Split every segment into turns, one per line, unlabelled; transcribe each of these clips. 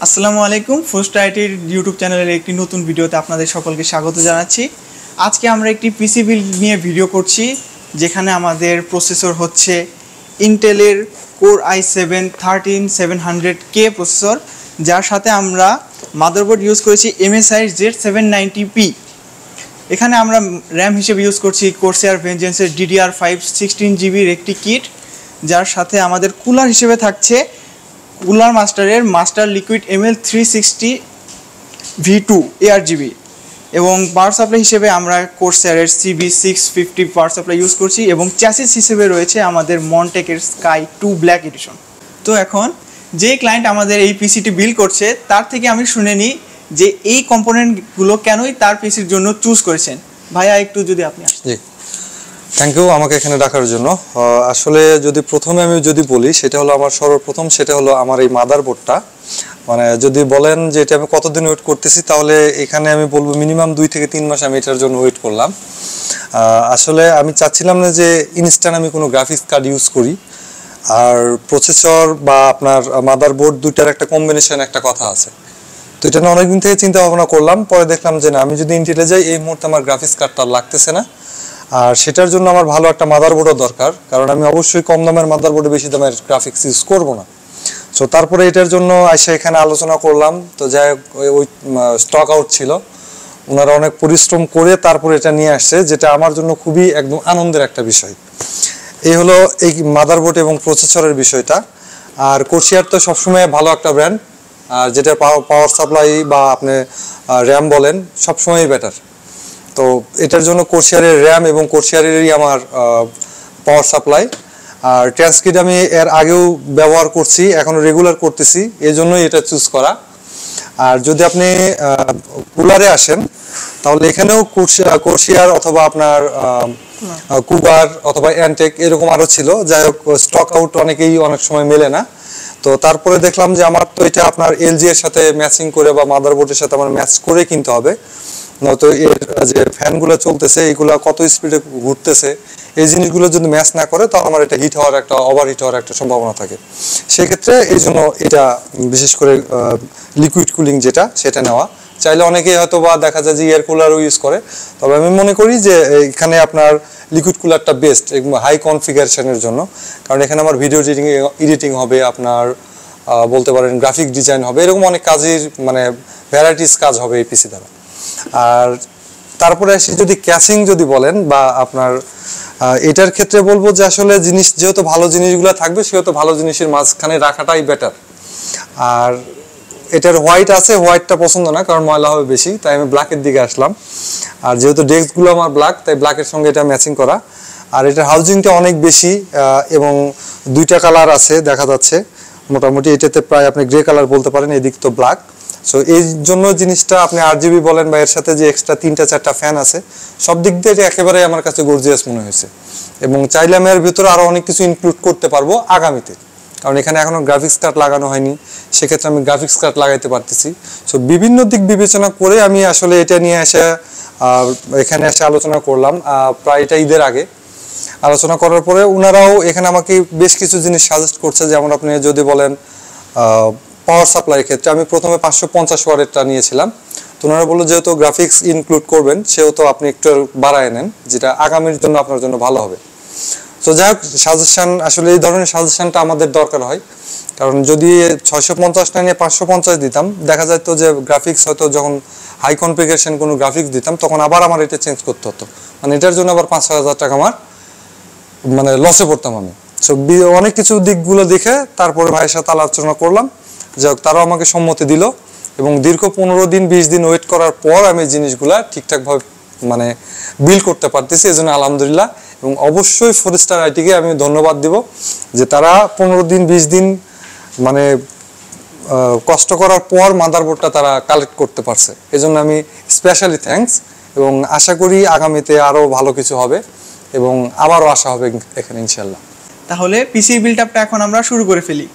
আসসালামু আলাইকুম first আইটির YouTube চ্যানেলের একটি নতুন ভিডিওতে আপনাদের সকলকে স্বাগত জানাচ্ছি। আজকে আমরা একটি পিসি বিল্ড নিয়ে ভিডিও করছি, যেখানে আমাদের প্রসেসর হচ্ছে ইন্টেলের কোর i7 13700K প্রসেসর, যার সাথে আমরা মাদারবোর্ড ইউজ করেছি MSI Z790P। এখানে আমরা র্যাম হিসেবে ইউজ করছি Corsair Vengeance DDR5 16GB একটি কিট, যার সাথে আমাদের কুলার হিসেবে থাকছে কুলার মাস্টারের master liquid ML360 V2 ARGB, এবং পাওয়ার সাপ্লাই হিসেবে আমরা কোর্সারের CB650 পাওয়ার সাপ্লাই ইউজ করছি, এবং চ্যাসিস হিসেবে রয়েছে আমাদের মন্টেকের স্কাই 2 ব্ল্যাক এডিশন। তো এখন যে ক্লায়েন্ট আমাদের এই পিসিটি বিল্ড করছে তার থেকে আমি শুনে নিই যে এই কম্পোনেন্টগুলো কেনই তার পিসির জন্য চুজ করেছেন। ভাইয়া একটু যদি আপনি
জি, থ্যাংক ইউ আমাকে এখানে ডাকার জন্য। আসলে যদি প্রথমে আমি বলি, সেটা হলো আমার সর্বপ্রথম সেটা হলো আমার এই মাদারবোর্ডটা। মানে যদি বলেন যে এটা আমি কতদিন ওয়েট করতেছি, তাহলে এখানে আমি বলবো মিনিমাম 2 থেকে 3 মাস আমি এটার জন্য ওয়েট করলাম। আসলে আমি চাচ্ছিলাম না যে ইনস্ট্যান্ট আমি কোনো গ্রাফিক্স কার্ড ইউজ করি, আর প্রসেসর বা আপনার মাদারবোর্ড দুইটার একটা কম্বিনেশন একটা কথা আছে। তো এটা নিয়ে অনেকদিন থেকে চিন্তা ভাবনা করলাম, পরে দেখলাম যে না, আমি যদি ইন্টেলে যাই এই মুহূর্তে আমার গ্রাফিক্স কার্ডটা লাগতেছে না, আর সেটার জন্য আমার ভালো একটা মাদারবোর্ডও দরকার, কারণ আমি অবশ্যই কম দামের মাদারবোর্ডে বেশি দামের গ্রাফিক্স ইউজ করবো না। সো তারপরে এটার জন্য এসে এখানে আলোচনা করলাম। তো যাই হোক, ওই স্টক আউট ছিল, ওনারা অনেক পরিশ্রম করে তারপরে এটা নিয়ে আসছে, যেটা আমার জন্য খুবই একদম আনন্দের একটা বিষয়। এই হলো এই মাদারবোর্ড এবং প্রসেসরের বিষয়টা। আর কোর্সিয়ার তো সবসময় ভালো একটা ব্র্যান্ড, আর যেটা পাওয়ার সাপ্লাই বা আপনি র্যাম বলেন সবসময়ই বেটার। তো এটার জন্য কোর্সিয়ারের র্যাম এবং কোর্সিয়ারেরই আমার পাওয়ার সাপ্লাই। আর ট্রান্সকিড আমি এর আগেও ব্যবহার করছি, এখনও রেগুলার করতেছি, এই জন্যই এটা চুজ করা। আর যদি আপনি কুলারে আসেন, তাহলে এখানেও কোর্সিয়ার অথবা আপনার কুগার অথবা অ্যান্টেক এরকম আরও ছিল। যাই হোক, স্টক আউট অনেকেই অনেক সময় মেলে না। তো তারপরে দেখলাম যে আমার তো এটা আপনার এলজি এর সাথে ম্যাচিং করে বা মাদারবোর্ডের সাথে আমার ম্যাচ করে কিনতে হবে, নয়তো এর যে ফ্যানগুলো চলতেছে এইগুলো কত স্পিডে ঘুরতেছে, এই জিনিসগুলো যদি ম্যাচ না করে তাহলে আমার এটা হিট হওয়ার একটা ওভারহিট হওয়ার একটা সম্ভাবনা থাকে। সেক্ষেত্রে এই জন্য এটা বিশেষ করে লিকুইড কুলিং যেটা সেটা নেওয়া। চাইলে অনেকেই হয়তো বা দেখা যায় যে এয়ার কুলারও ইউজ করে, তবে আমি মনে করি যে এখানে আপনার লিকুইড কুলারটা বেস্ট হাই কনফিগারেশনের জন্য, কারণ এখানে আমার ভিডিও এডিটিং হবে, আপনার বলতে পারেন গ্রাফিক ডিজাইন হবে, এরকম অনেক কাজের মানে ভ্যারাইটিস কাজ হবে এই পিসি দ্বারা। আর তারপরে এসে যদি ক্যাশিং যদি বলেন বা আপনার এটার ক্ষেত্রে বলবো যে আসলে জিনিস যেহেতু ভালো জিনিসগুলো থাকবে, সেহেতু ভালো জিনিসের মাঝখানে রাখাটাই বেটার। আর এটার হোয়াইট আছে, হোয়াইটটা পছন্দ না কারণ ময়লা হবে বেশি, তাই আমি ব্ল্যাকের দিকে আসলাম। আর যেহেতু ডেস্কগুলো আমার ব্ল্যাক, তাই ব্ল্যাকের সঙ্গে এটা ম্যাচিং করা। আর এটার হাউজিংটা অনেক বেশি, এবং 2টা কালার আছে দেখা যাচ্ছে মোটামুটি। এটাতে প্রায় আপনি গ্রে কালার বলতে পারেন, এদিক তো ব্ল্যাক। সো এই জন্য জিনিসটা আপনি RGB বলেন বা এর সাথে যে এক্সট্রা 3-4টা ফ্যান আছে, সব দিক দিয়ে এটা একেবারে আমার কাছে গর্জিয়াস মনে হয়েছে। এবং চাইলে আমি এর ভিতরে আরও অনেক কিছু ইনক্লুড করতে পারবো আগামীতে, কারণ এখানে এখনও গ্রাফিক্স কার্ড লাগানো হয়নি, সেক্ষেত্রে আমি গ্রাফিক্স কার্ড লাগাইতে পারতেছি। সো বিভিন্ন দিক বিবেচনা করে আমি আসলে এটা নিয়ে এসে এখানে এসে আলোচনা করলাম। প্রায় এটা ঈদের আগে আলোচনা করার পরে ওনারাও এখানে আমাকে বেশ কিছু জিনিস সাজেস্ট করছে। যেমন আপনি যদি বলেন পাওয়ার সাপ্লাইয়ের ক্ষেত্রে আমি প্রথমে 550 ওয়াটেরটা নিয়েছিলাম, তো ওনারা বললো যেহেতু গ্রাফিক্স ইনক্লুড করবেন সেহেতু আপনি একটু বাড়ায় নেন, যেটা আগামীর জন্য আপনার জন্য ভালো হবে। তো যাই হোক, সাজেশন আসলে এই ধরনের সাজেশনটা আমাদের দরকার হয়, কারণ যদি 650টা নিয়ে 550 দিতাম, দেখা যেত যে গ্রাফিক্স হয়তো যখন হাই কনফিগারেশন কোনো গ্রাফিক্স দিতাম তখন আবার আমার এটা চেঞ্জ করতে হতো, মানে এটার জন্য আবার 5-6 হাজার টাকা আমার মানে লসে পড়তাম আমি। সো অনেক কিছু দিকগুলো দেখে তারপরে ভাইয়ের সাথে আলোচনা করলাম, যাই হোক তারাও আমাকে সম্মতি দিল, এবং দীর্ঘ 15-20 দিন ওয়েট করার পর আমি জিনিসগুলা ঠিকঠাকভাবে মানে বিল করতে পারতেছি, এই জন্য আলহামদুলিল্লাহ। এবং অবশ্যই 4 স্টার আইটিকে আমি ধন্যবাদ দিব যে তারা 15-20 দিন মানে কষ্ট করার পর মাদারবোর্ডটা তারা কালেক্ট করতে পারছে, এই জন্য আমি স্পেশালি থ্যাঙ্কস। এবং আশা করি আগামীতে আরও ভালো কিছু হবে এবং আবারও আসা হবে এখানে ইনশাল্লাহ।
তাহলে পিসি বিল্ড আপটা এখন আমরা শুরু করে ফেলি।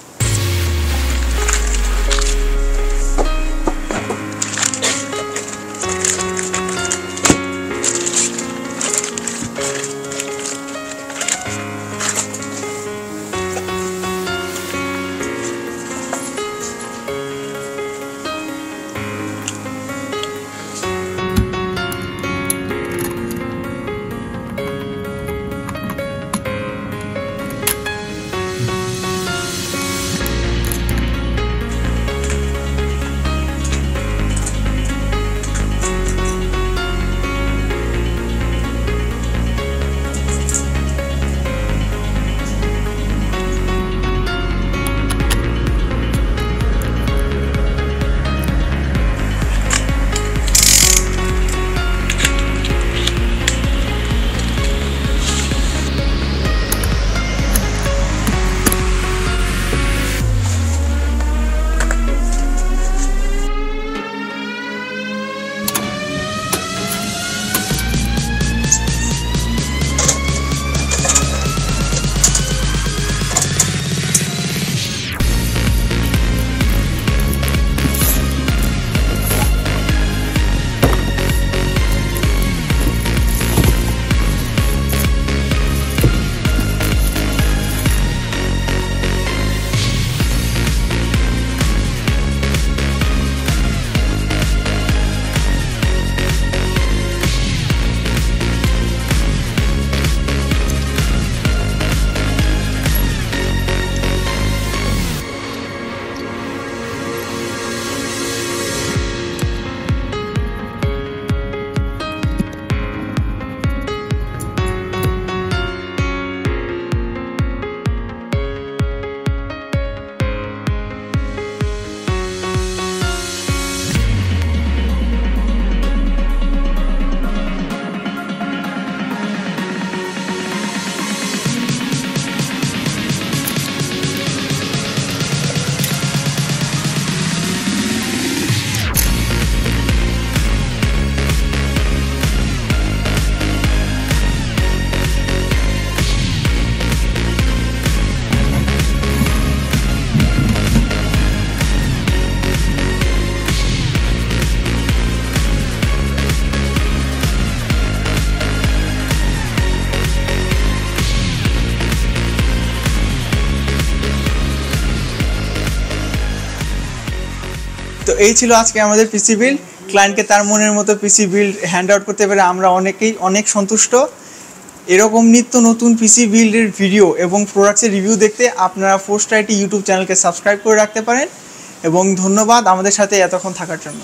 এই ছিল আজকে আমাদের পিসি বিল্ড। ক্লায়েন্টকে তার মনের মতো পিসি বিল্ড হ্যান্ড আউট করতে পেরে আমরা অনেক সন্তুষ্ট। এরকম নিত্য নতুন পিসি বিল্ডের ভিডিও এবং প্রোডাক্টসের রিভিউ দেখতে আপনারা ফোর্সড আইটি ইউটিউব চ্যানেলকে সাবস্ক্রাইব করে রাখতে পারেন। এবং ধন্যবাদ আমাদের সাথে এতক্ষণ থাকার জন্য।